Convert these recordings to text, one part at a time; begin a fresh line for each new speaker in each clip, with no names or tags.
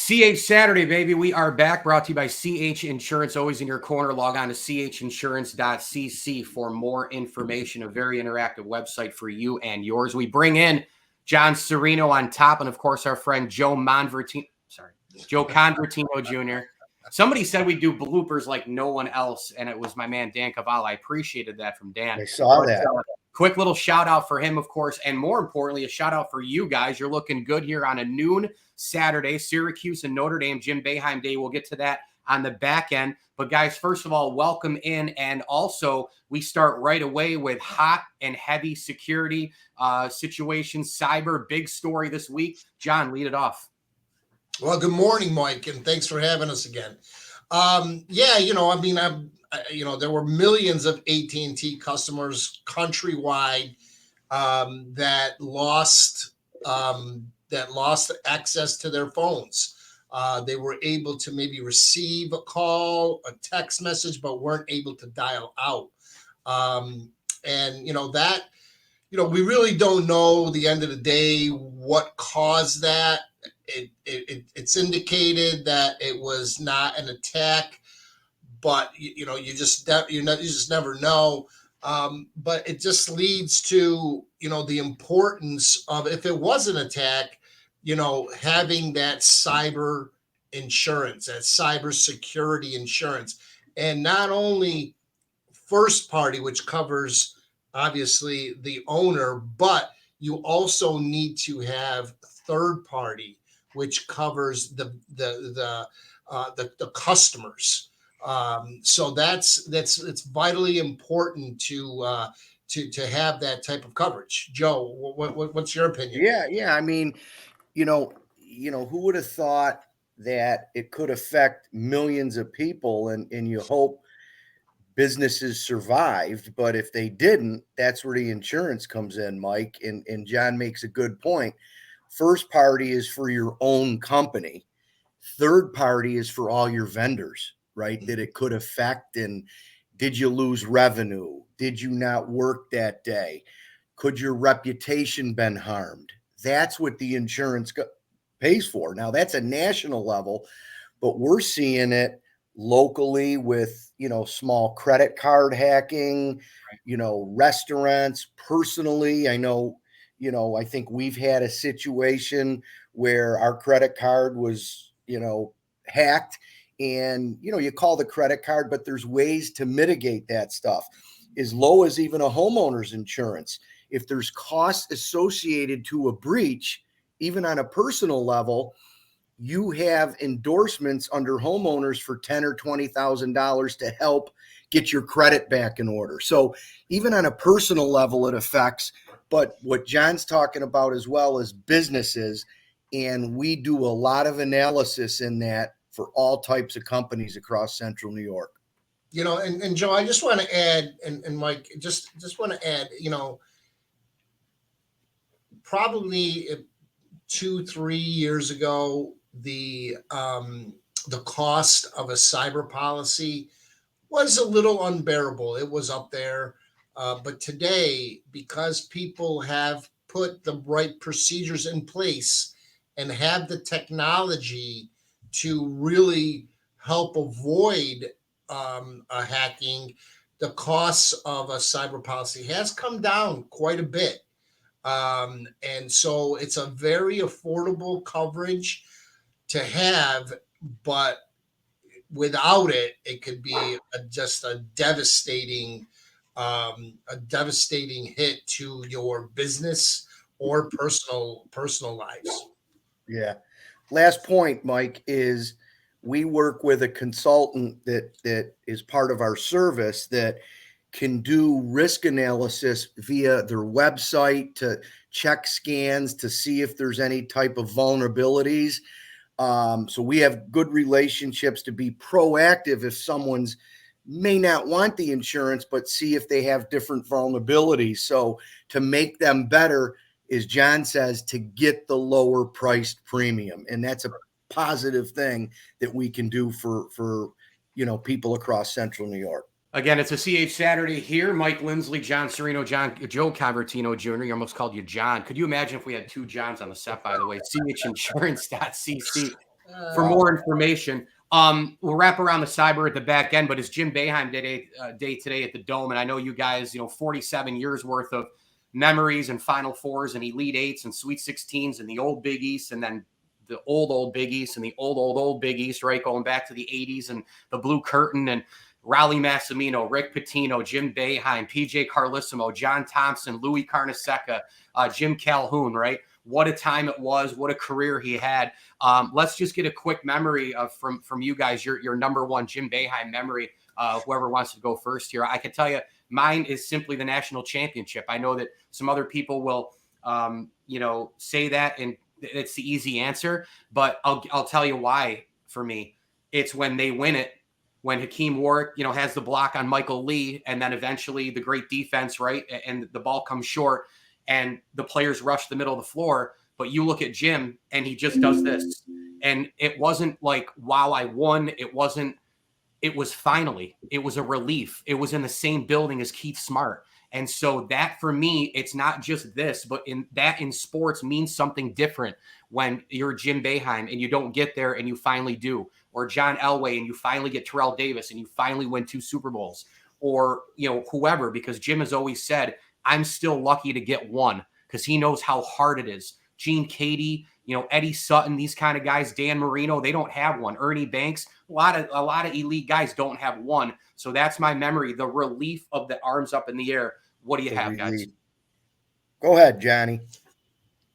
CH Saturday, baby. We are back, brought to you by CH Insurance, always in your corner. Log on to chinsurance.cc for more information. A very interactive website for you and yours. We bring in John Serino on top, and of course, our friend Joe Convertino Jr. Somebody said we do bloopers like no one else, and it was my man Dan Cavallo. I appreciated that from Dan.
I saw that.
Quick little shout out for him, of course, and more importantly, a shout out for you guys. You're looking good here on a noon Saturday, Syracuse and Notre Dame, Jim Boeheim Day. We'll get to that on the back end. But guys, first of all, welcome in. And also, we start right away with hot and heavy security situations, cyber, big story this week. John, lead it off.
Well, good morning, Mike, and thanks for having us again. There were millions of AT&T customers countrywide that lost access to their phones. They were able to maybe receive a call, a text message, but weren't able to dial out. We really don't know the end of the day what caused that. It's indicated that it was not an attack, but you just never know. But it just leads to the importance of, if it was an attack, having that cyber insurance, that cyber security insurance, and not only first party, which covers obviously the owner, but you also need to have third party, which covers the customers. So it's vitally important to have that type of coverage. Joe, what's your opinion?
Yeah. I mean, who would have thought that it could affect millions of people, and you hope businesses survived, but if they didn't, that's where the insurance comes in, Mike. And John makes a good point. First party is for your own company. Third party is for all your vendors, right? That it could affect. And did you lose revenue? Did you not work that day? Could your reputation been harmed? That's what the insurance pays for. Now, that's a national level, but we're seeing it locally with, small credit card hacking, restaurants. Personally, I know, I think we've had a situation where our credit card was, hacked, and, you call the credit card, but there's ways to mitigate that stuff, as low as even a homeowner's insurance. If there's costs associated to a breach, even on a personal level, you have endorsements under homeowners for $10,000 or $20,000 to help get your credit back in order. So even on a personal level, it affects. But what John's talking about as well is businesses, and we do a lot of analysis in that for all types of companies across Central New York.
And Joe, I just want to add, and Mike, just want to add, probably 2-3 years ago, the cost of a cyber policy was a little unbearable. It was up there. But today, because people have put the right procedures in place and have the technology to really help avoid a hacking, the costs of a cyber policy has come down quite a bit. And so it's a very affordable coverage to have, but without it, it could be just a devastating hit to your business or personal lives.
Yeah. Last point, Mike, is we work with a consultant that is part of our service that can do risk analysis via their website to check scans to see if there's any type of vulnerabilities. So we have good relationships to be proactive if someone's may not want the insurance, but see if they have different vulnerabilities. So to make them better, as John says, to get the lower priced premium. And that's a positive thing that we can do for people across Central New York.
Again, it's a CH Saturday here. Mike Lindsley, John Serino, Joe Convertino Jr. You almost called you John. Could you imagine if we had two Johns on the set, by the way? CHinsurance.cc. for more information. We'll wrap around the cyber at the back end, but it's Jim Boeheim day today at the Dome. And I know you guys, 47 years worth of memories and Final Fours and Elite Eights and Sweet 16s and the old Big East and then the old Big East and the old Big East, right? Going back to the 80s and the Blue Curtain and Raleigh Massimino, Rick Pitino, Jim Boeheim, PJ Carlissimo, John Thompson, Louis Carnesecca, Jim Calhoun, right? What a time it was. What a career he had. Let's just get a quick memory from you guys, your number one Jim Boeheim memory. Whoever wants to go first here. I can tell you mine is simply the national championship. I know that some other people will, say that, and it's the easy answer, but I'll tell you why for me. It's when they win it, when Hakeem Warwick, has the block on Michael Lee, and then eventually the great defense, right? And the ball comes short and the players rush the middle of the floor. But you look at Jim and he just does this. And it wasn't like, wow, I won. It was finally, it was a relief. It was in the same building as Keith Smart. And so that for me, it's not just this, but in sports means something different when you're Jim Boeheim and you don't get there and you finally do, or John Elway and you finally get Terrell Davis and you finally win 2 Super Bowls, or, whoever, because Jim has always said, I'm still lucky to get one because he knows how hard it is. Gene Cady, Eddie Sutton, these kind of guys, Dan Marino, they don't have one. Ernie Banks, a lot of elite guys don't have one. So that's my memory, the relief of the arms up in the air. What do you have, guys?
Go ahead, Johnny.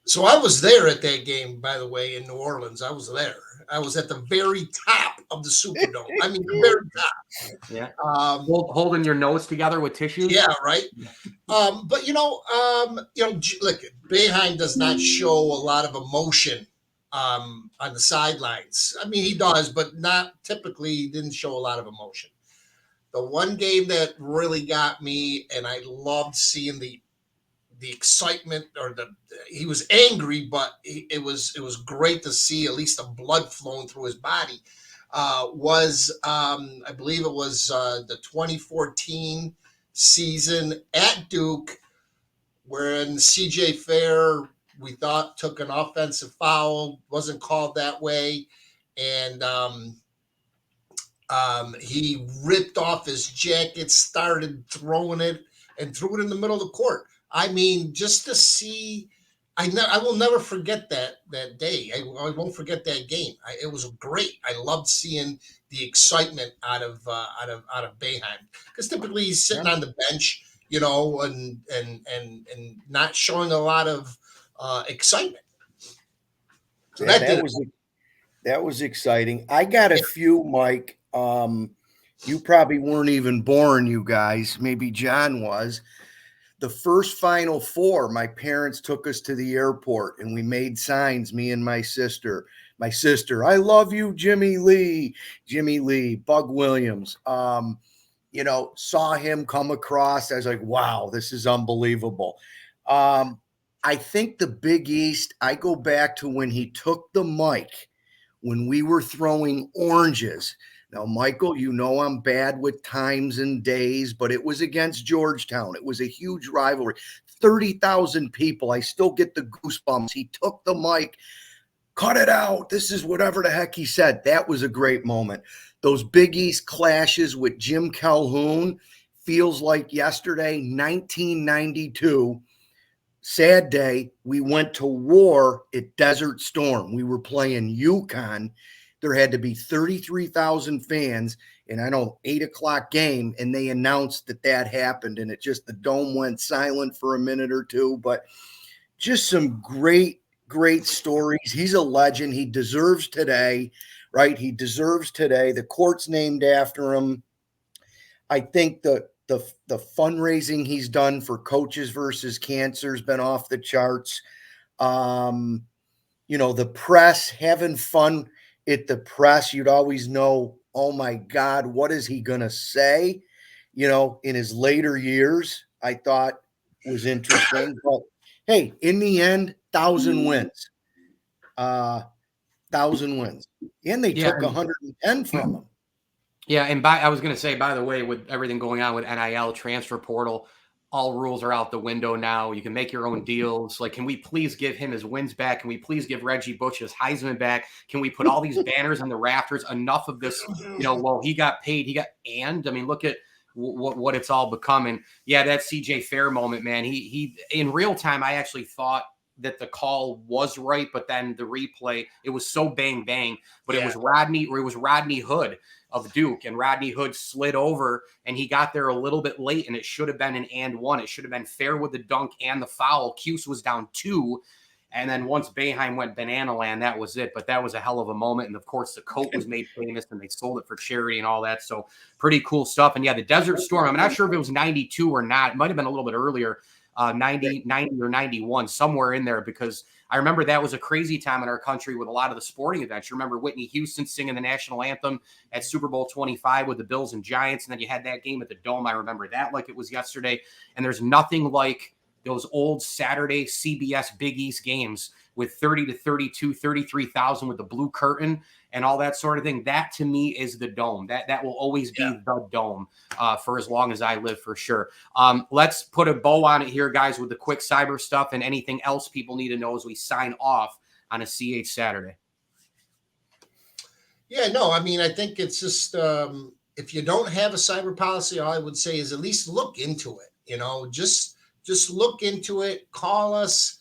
So I was there at that game, by the way, in New Orleans. I was there. I was at the very top of the Superdome. I mean, the very top.
Yeah. Holding your nose together with tissues.
Yeah, right. But look, Boeheim does not show a lot of emotion on the sidelines. I mean, he does, but not typically. He didn't show a lot of emotion. The one game that really got me, and I loved seeing the excitement, or he was angry, but it was great to see at least the blood flowing through his body. Was I believe it was the 2014 season at Duke, when CJ Fair, we thought, took an offensive foul, wasn't called that way, and he ripped off his jacket, started throwing it, and threw it in the middle of the court. I mean, just to see, I will never forget that day. I won't forget that game. It was great. I loved seeing the excitement out of Boeheim, because typically he's sitting on the bench, and not showing a lot of excitement.
So that was exciting. I got a few, Mike. You probably weren't even born, you guys. Maybe John was. The first Final Four, my parents took us to the airport and we made signs, me and my sister. My sister, I love you, Jimmy Lee, Bug Williams. Saw him come across. I was like, wow, this is unbelievable. I think the Big East, I go back to when he took the mic, when we were throwing oranges. Now, Michael, I'm bad with times and days, but it was against Georgetown. It was a huge rivalry. 30,000 people. I still get the goosebumps. He took the mic, cut it out. This is whatever the heck he said. That was a great moment. Those Big East clashes with Jim Calhoun feels like yesterday, 1992. Sad day. We went to war at Desert Storm. We were playing UConn. There had to be 33,000 fans, and 8:00 game, and they announced that happened, and the dome went silent for a minute or two. But just some great stories. He's a legend. He deserves today, right? He deserves today. The court's named after him. I think the fundraising he's done for Coaches versus Cancer has been off the charts. The press, having fun at the press, you'd always know, oh my God, what is he going to say? In his later years, I thought was interesting. But hey, in the end, 1,000 wins. 1,000 wins. And they took 110 from him.
Yeah, and I was going to say, by the way, with everything going on with NIL, transfer portal, all rules are out the window now. You can make your own deals. Like, can we please give him his wins back? Can we please give Reggie Bush his Heisman back? Can we put all these banners on the rafters? Enough of this, well, he got paid. I mean, look at what it's all become. And yeah, that CJ Fair moment, man, he in real time, I actually thought that the call was right, but then the replay, it was so bang bang, but it was Rodney Hood of Duke, and Rodney Hood slid over and he got there a little bit late, and it should have been an and one. It should have been fair with the dunk and the foul. Cuse was down 2. And then once Boeheim went banana land, that was it. But that was a hell of a moment. And of course, the coat was made famous and they sold it for charity and all that. So pretty cool stuff. And yeah, the Desert Storm, I'm not sure if it was 92 or not. It might have been a little bit earlier, 90 or 91, somewhere in there, because I remember that was a crazy time in our country with a lot of the sporting events. You remember Whitney Houston singing the national anthem at Super Bowl 25 with the Bills and Giants. And then you had that game at the Dome. I remember that like it was yesterday. And there's nothing like those old Saturday CBS Big East games with 30 to 32, 33,000 with the blue curtain and all that sort of thing. That to me is the Dome. That will always be the Dome for as long as I live, for sure. Let's put a bow on it here, guys, with the quick cyber stuff and anything else people need to know as we sign off on a CH Saturday.
Yeah, no, I mean, I think it's just if you don't have a cyber policy, all I would say is at least look into it. Just look into it. Call us.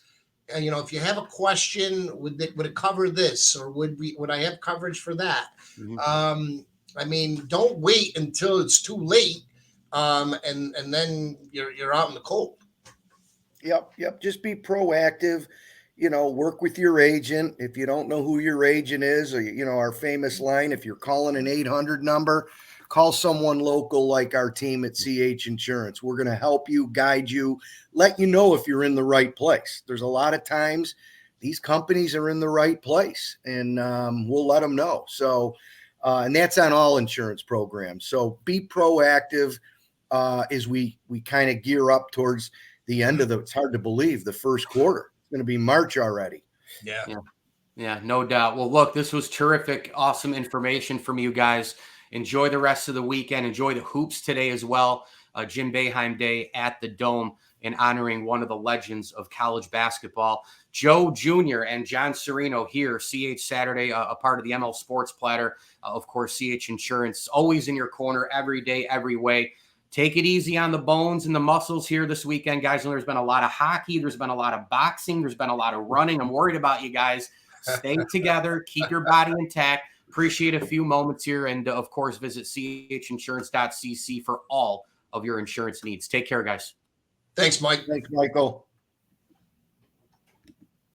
And, if you have a question, would it cover this, or would I have coverage for that? Mm-hmm. I mean, don't wait until it's too late, and then you're out in the cold.
Yep. Just be proactive. Work with your agent. If you don't know who your agent is, or our famous line, if you're calling an 800 number, call someone local like our team at CH Insurance. We're going to help you, guide you, let you know if you're in the right place. There's a lot of times these companies are in the right place, and we'll let them know. So, and that's on all insurance programs. So be proactive as we kind of gear up towards the end of it's hard to believe, the first quarter. It's going to be March already.
Yeah, no doubt. Well, look, this was terrific, awesome information from you guys. Enjoy the rest of the weekend. Enjoy the hoops today as well. Jim Boeheim Day at the Dome, and honoring one of the legends of college basketball. Joe Jr. and John Serino here, CH Saturday, a part of the ML Sports Platter. Of course, CH Insurance, always in your corner every day, every way. Take it easy on the bones and the muscles here this weekend, guys. And there's been a lot of hockey. There's been a lot of boxing. There's been a lot of running. I'm worried about you guys. Stay together. Keep your body intact. Appreciate a few moments here. And, of course, visit chinsurance.cc for all of your insurance needs. Take care, guys.
Thanks, Mike.
Thanks, Michael.